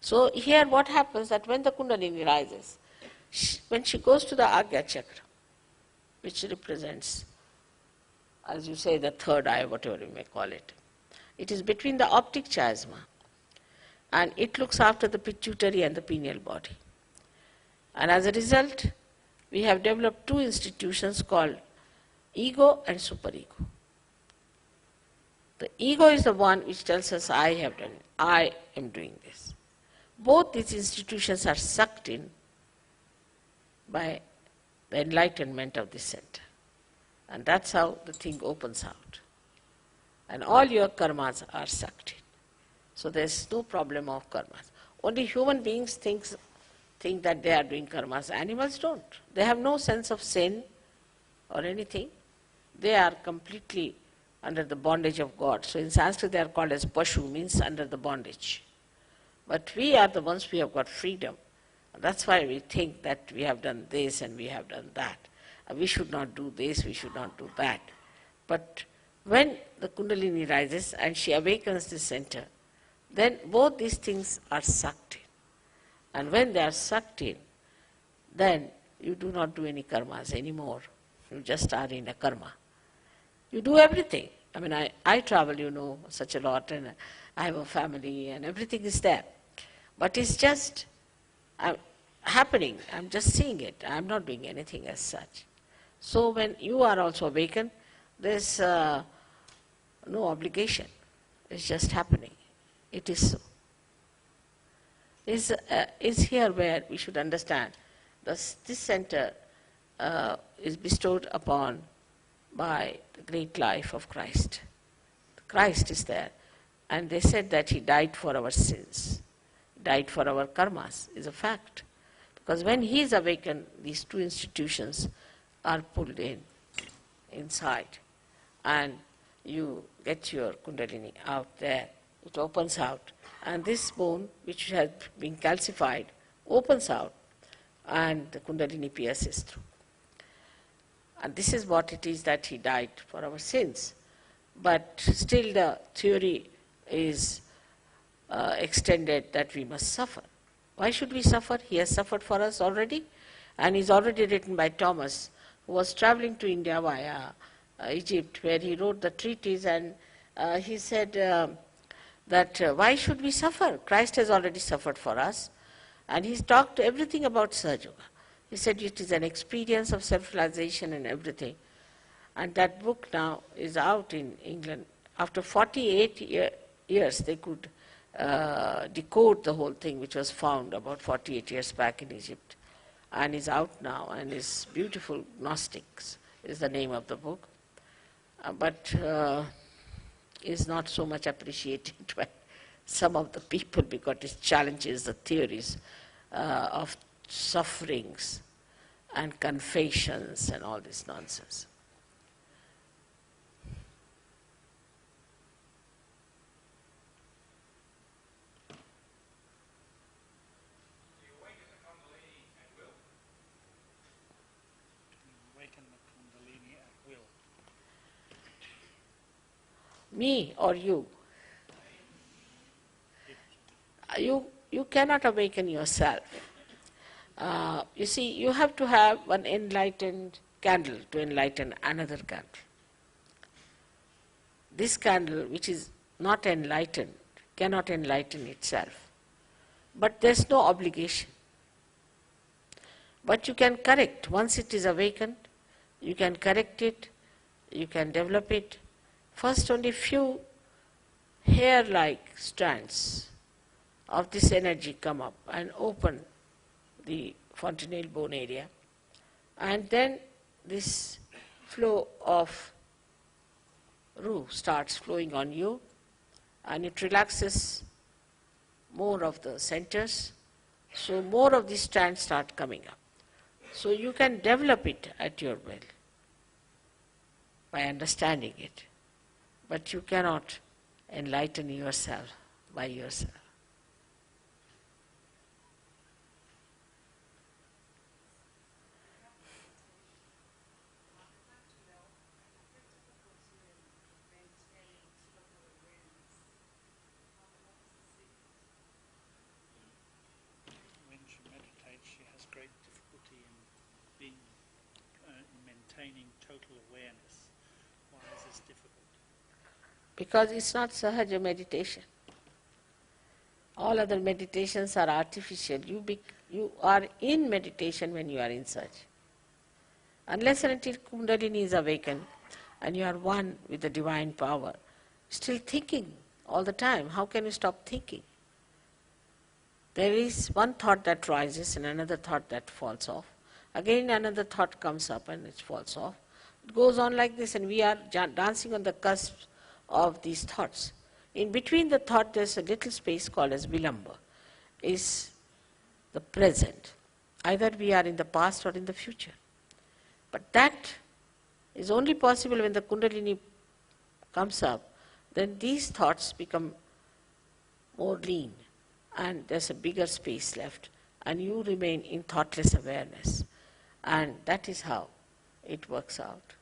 So here what happens that when the Kundalini rises, when she goes to the Agnya Chakra, which represents, as you say, the third eye, whatever you may call it, it is between the optic chiasma and it looks after the pituitary and the pineal body. And as a result, we have developed two institutions called ego and superego. The ego is the one which tells us, I have done it, I am doing this. Both these institutions are sucked in by the enlightenment of this center. And that's how the thing opens out. And all your karmas are sucked in. So there's no problem of karmas. Only human beings think that they are doing karmas. Animals don't. They have no sense of sin or anything. They are completely under the bondage of God. So in Sanskrit they are called as pashu, means under the bondage. But we are the ones who have got freedom. That's why we think that we have done this and we have done that. We should not do this, we should not do that. But when the Kundalini rises and she awakens the center, then both these things are sucked in. And when they are sucked in, then you do not do any karmas anymore. You just are in a karma. You do everything. I mean, I travel, such a lot, and I have a family, and everything is there. But it's just happening. I'm just seeing it. I'm not doing anything as such. So when you are also awakened, there's no obligation. It's just happening. It is so. Is here where we should understand this center is bestowed upon by the great life of Christ. Christ is there. And they said that he died for our sins, died for our karmas, is a fact. Because when he is awakened, these two institutions are pulled inside. And you get your Kundalini out there. It opens out. And this bone, which has been calcified, opens out. And the Kundalini pierces through. And this is what it is that he died for our sins. But still the theory is extended that we must suffer. Why should we suffer? He has suffered for us already. And is already written by Thomas, who was traveling to India via Egypt, where he wrote the treatise, and he said that why should we suffer? Christ has already suffered for us. And he's talked everything about Sahaja Yoga. He said it is an experience of self-realization and everything. And that book now is out in England. After 48 years, they could decode the whole thing, which was found about 48 years back in Egypt. And is out now, and is beautiful. Gnostics is the name of the book. But is not so much appreciated by some of the people because it challenges the theories of sufferings and confessions and all this nonsense. You awaken the Kundalini at will. Awaken the Kundalini at will. Me or you? You cannot awaken yourself. You see, you have to have one enlightened candle to enlighten another candle. This candle, which is not enlightened, cannot enlighten itself. But there's no obligation. But you can correct. Once it is awakened, you can correct it, you can develop it. First, only few hair-like strands of this energy come up and open the fontanelle bone area, and then this flow of Ru starts flowing on you, and it relaxes more of the centers, so more of these strands start coming up. So you can develop it at your will by understanding it, but you cannot enlighten yourself by yourself. awareness. Why is this difficult? Because it's not sahaja meditation. All other meditations are artificial. You are in meditation when you are in such. Unless and until Kundalini is awakened and you are one with the divine power, still thinking all the time. How can you stop thinking? There is one thought that rises and another thought that falls off. Again another thought comes up and it falls off. It goes on like this, and we are dancing on the cusp of these thoughts. In between the thought there's a little space called as vilamba, is the present. Either we are in the past or in the future. But that is only possible when the Kundalini comes up. Then these thoughts become more lean and there's a bigger space left and you remain in thoughtless awareness. And that is how it works out.